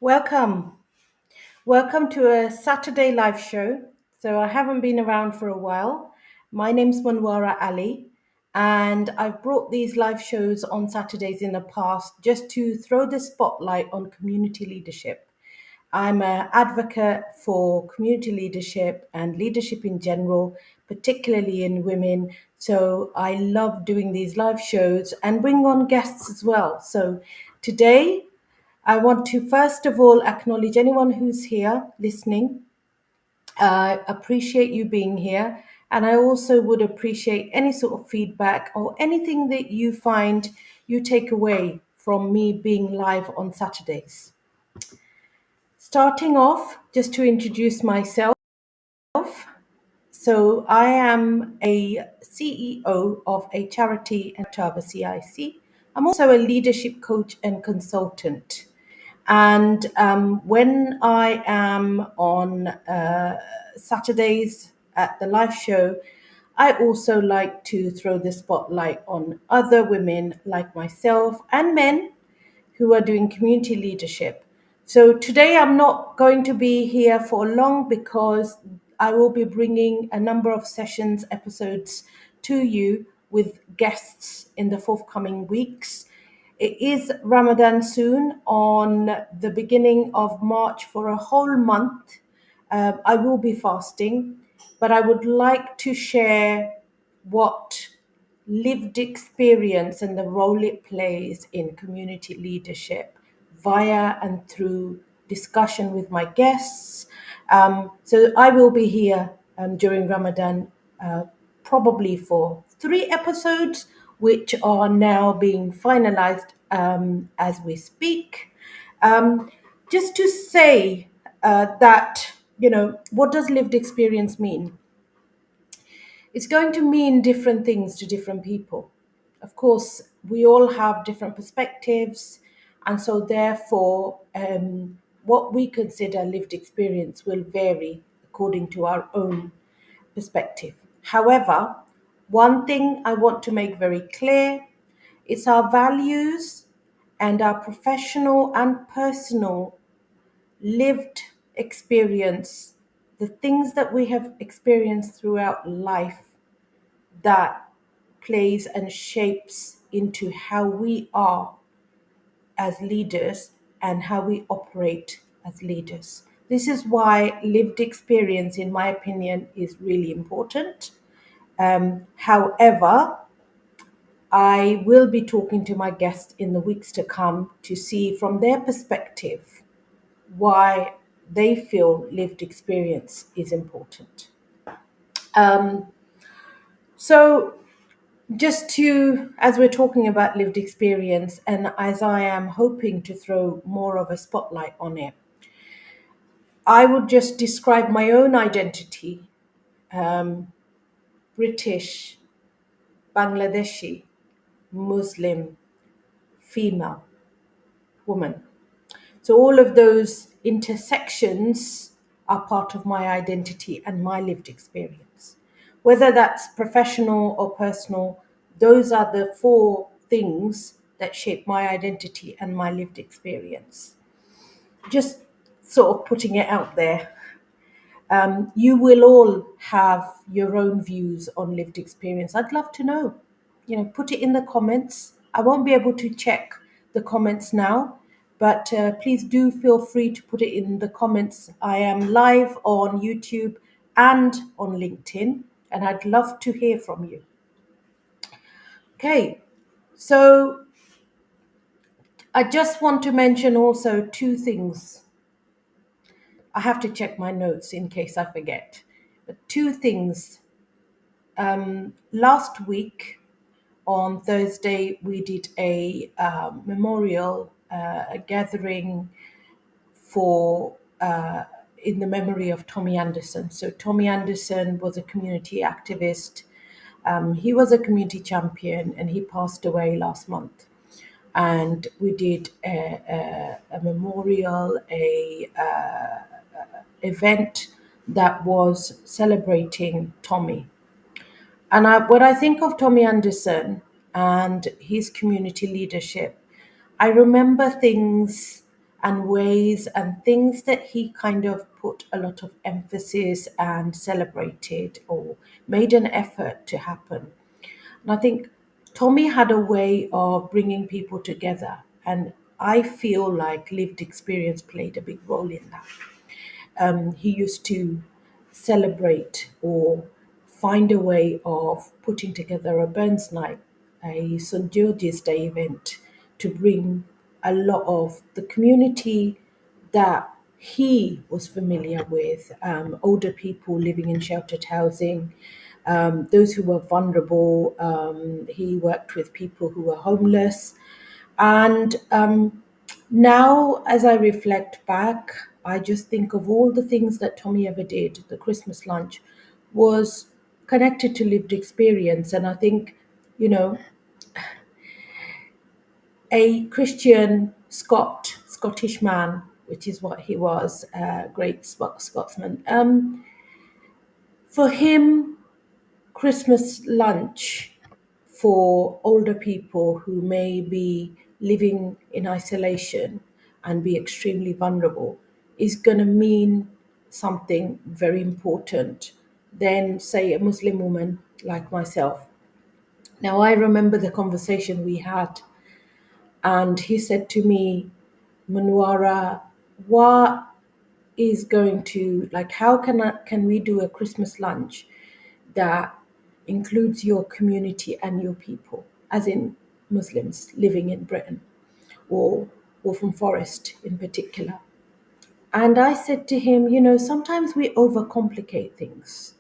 Welcome. Welcome to a Saturday live show. So, I haven't been around for a while. My name's Manwara Ali, and I've brought these live shows on Saturdays in the past just to throw the spotlight on community leadership. I'm an advocate for community leadership and leadership in general, particularly in women. So I love doing these live shows and bring on guests as well. So today, I want to first of all acknowledge anyone who's here listening. I appreciate you being here. And I also would appreciate any sort of feedback or anything that you find you take away from me being live on Saturdays. Starting off, just to introduce myself. So I am a CEO of a charity and Tava CIC. I'm also a leadership coach and consultant. And when I am on Saturdays at the live show, I also like to throw the spotlight on other women like myself and men who are doing community leadership. So today I'm not going to be here for long because I will be bringing a number of sessions, episodes to you with guests in the forthcoming weeks. It is Ramadan soon on the beginning of March for a whole month. I will be fasting, but I would like to share what lived experience and the role it plays in community leadership via and through discussion with my guests. So I will be here during Ramadan, probably for 3 episodes, which are now being finalized as we speak. Um, just to say that, what does lived experience mean? It's going to mean different things to different people. Of course, we all have different perspectives, and so therefore, what we consider lived experience will vary according to our own perspective. However, one thing I want to make very clear is our values and our professional and personal lived experience, the things that we have experienced throughout life that plays and shapes into how we are as leaders and how we operate as leaders. This is why lived experience, in my opinion, is really important. However, I will be talking to my guests in the weeks to come to see from their perspective why they feel lived experience is important. Um, so, just to, as we're talking about lived experience, and as I am hoping to throw more of a spotlight on it, I would just describe my own identity, um, British, Bangladeshi, Muslim, female, woman. So all of those intersections are part of my identity and my lived experience. Whether that's professional or personal, those are the four things that shape my identity and my lived experience. Just sort of putting it out there. You will all have your own views on lived experience. I'd love to know. Put it in the comments. I won't be able to check the comments now, but please do feel free to put it in the comments. I am live on YouTube and on LinkedIn, and I'd love to hear from you. Okay, so I just want to mention also two things. I have to check my notes in case I forget. But two things. Last week on Thursday, we did a memorial, a gathering for in the memory of Tommy Anderson. So Tommy Anderson was a community activist. He was a community champion, and he passed away last month. And we did a memorial, a event that was celebrating Tommy. And when I think of Tommy Anderson and his community leadership, I remember things and ways and things that he kind of put a lot of emphasis and celebrated or made an effort to happen. And I think Tommy had a way of bringing people together. And I feel like lived experience played a big role in that. He used to celebrate or find a way of putting together a Burns night, a St. George's Day event to bring a lot of the community that he was familiar with, older people living in sheltered housing, those who were vulnerable. He worked with people who were homeless. And now, as I reflect back, I just think of all the things that Tommy ever did. The Christmas lunch was connected to lived experience. And I think, you know, a Christian Scottish man, which is what he was, a great Scotsman. For him, Christmas lunch for older people who may be living in isolation and be extremely vulnerable is going to mean something very important than, say, a Muslim woman like myself. Now, I remember the conversation we had, and he said to me, Manwara, what is going to, like, how can we do a Christmas lunch that includes your community and your people, as in Muslims living in Britain or Waltham Forest in particular. And I said to him, sometimes we overcomplicate things.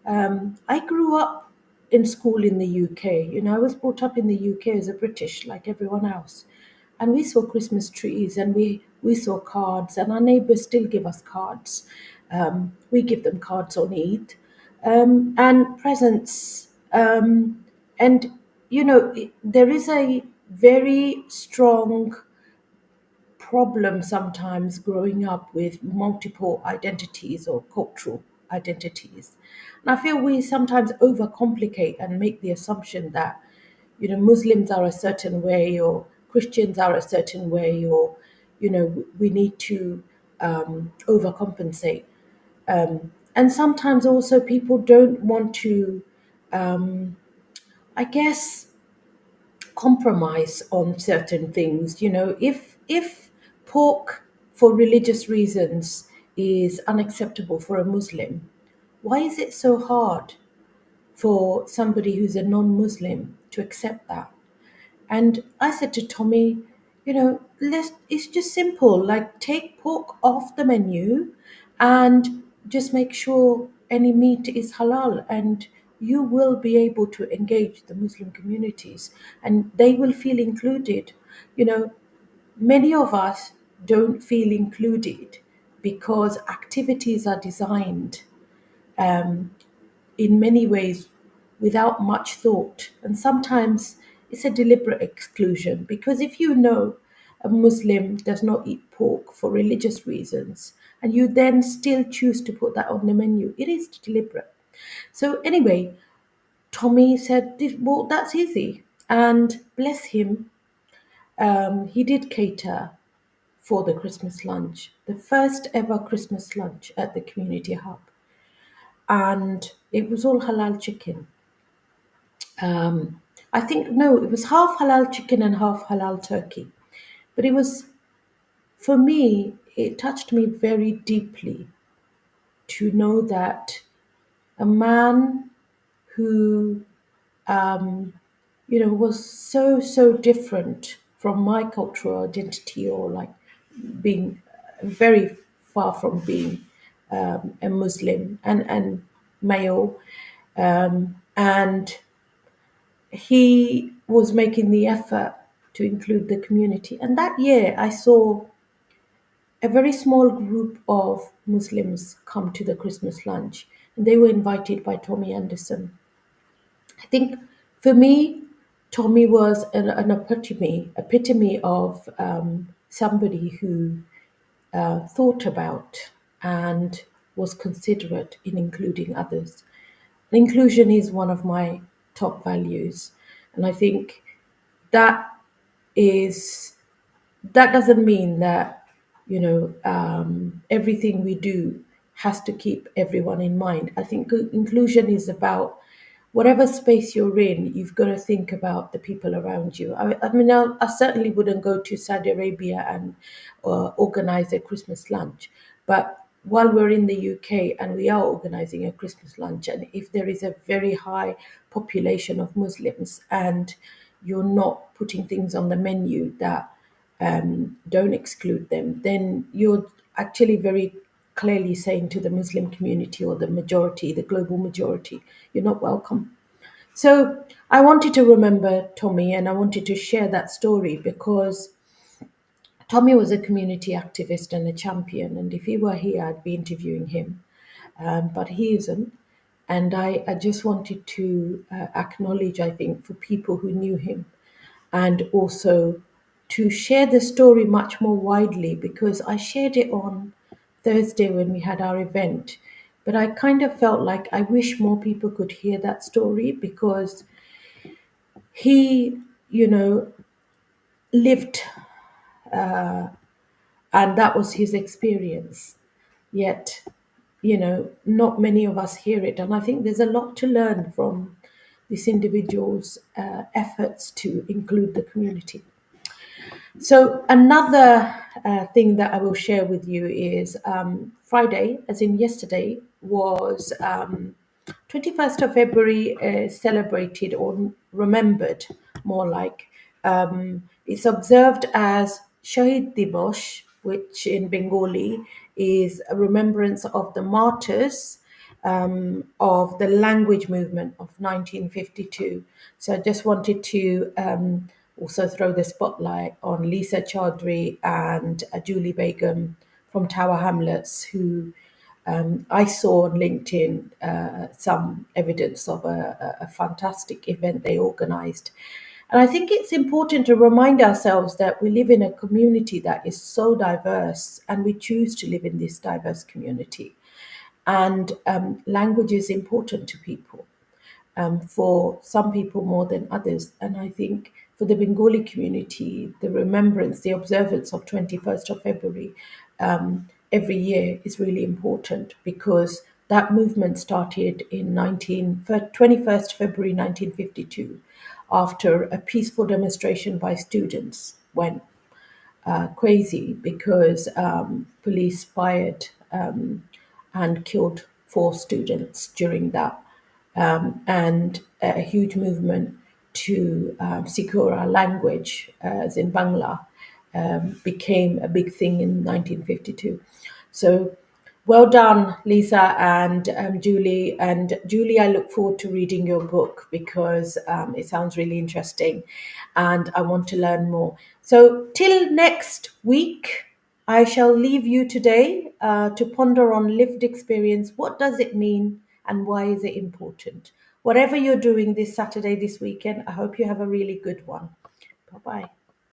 I grew up in school in the UK. I was brought up in the UK as a British, like everyone else. And we saw Christmas trees and we saw cards, and our neighbors still give us cards. We give them cards on Eid and presents. And, there is a very strong problem sometimes growing up with multiple identities or cultural identities. And I feel we sometimes overcomplicate and make the assumption that, Muslims are a certain way or Christians are a certain way, or, we need to overcompensate. And sometimes also people don't want to, I guess, compromise on certain things. If pork for religious reasons is unacceptable for a Muslim, why is it so hard for somebody who's a non-Muslim to accept that? And I said to Tommy, it's just simple. Like, take pork off the menu and just make sure any meat is halal, and you will be able to engage the Muslim communities and they will feel included. You know, Many of us don't feel included because activities are designed in many ways without much thought. And sometimes it's a deliberate exclusion, because if you know a Muslim does not eat pork for religious reasons and you then still choose to put that on the menu, it is deliberate. So, anyway, Tommy said, well, that's easy. And bless him, he did cater for the Christmas lunch, the first ever Christmas lunch at the community hub. And it was all halal chicken. I think, no, it was half halal chicken and half halal turkey. But it was, for me, it touched me very deeply to know that a man who, was so different from my cultural identity, or like being very far from being a Muslim and male. And he was making the effort to include the community. And that year, I saw a very small group of Muslims come to the Christmas lunch, and they were invited by Tommy Anderson. I think for me, Tommy was an epitome of somebody who thought about and was considerate in including others. Inclusion is one of my top values, and I think that is that doesn't mean that everything we do has to keep everyone in mind. I think inclusion is about whatever space you're in, you've got to think about the people around you. I mean, I certainly wouldn't go to Saudi Arabia and organize a Christmas lunch. But while we're in the UK and we are organizing a Christmas lunch, and if there is a very high population of Muslims and you're not putting things on the menu that don't exclude them, then you're actually very clearly saying to the Muslim community or the majority, the global majority, you're not welcome. So I wanted to remember Tommy and I wanted to share that story because Tommy was a community activist and a champion. And if he were here, I'd be interviewing him. But he isn't. And I just wanted to acknowledge, I think, for people who knew him and also to share the story much more widely because I shared it on Thursday when we had our event. But I kind of felt like I wish more people could hear that story because he, you know, lived and that was his experience. Yet, not many of us hear it. And I think there's a lot to learn from this individual's efforts to include the community. So another thing that I will share with you is Friday, as in yesterday, was 21st of February celebrated or remembered, more like. It's observed as Shahid Dibosh, which in Bengali is a remembrance of the martyrs of the language movement of 1952. So I just wanted to also throw the spotlight on Lisa Chaudhry and Julie Begum from Tower Hamlets, who I saw on LinkedIn some evidence of a fantastic event they organized. And I think it's important to remind ourselves that we live in a community that is so diverse and we choose to live in this diverse community. And language is important to people, for some people more than others. And I think for the Bengali community, the remembrance, the observance of 21st of February every year is really important because that movement started in 21st February 1952 after a peaceful demonstration by students went crazy because police fired and killed four students during that, and a huge movement to secure our language, as in Bangla, became a big thing in 1952. So well done, Lisa and Julie. And Julie, I look forward to reading your book because it sounds really interesting and I want to learn more. So, till next week, I shall leave you today to ponder on lived experience. What does it mean and why is it important? Whatever you're doing this Saturday, this weekend, I hope you have a really good one. Bye bye.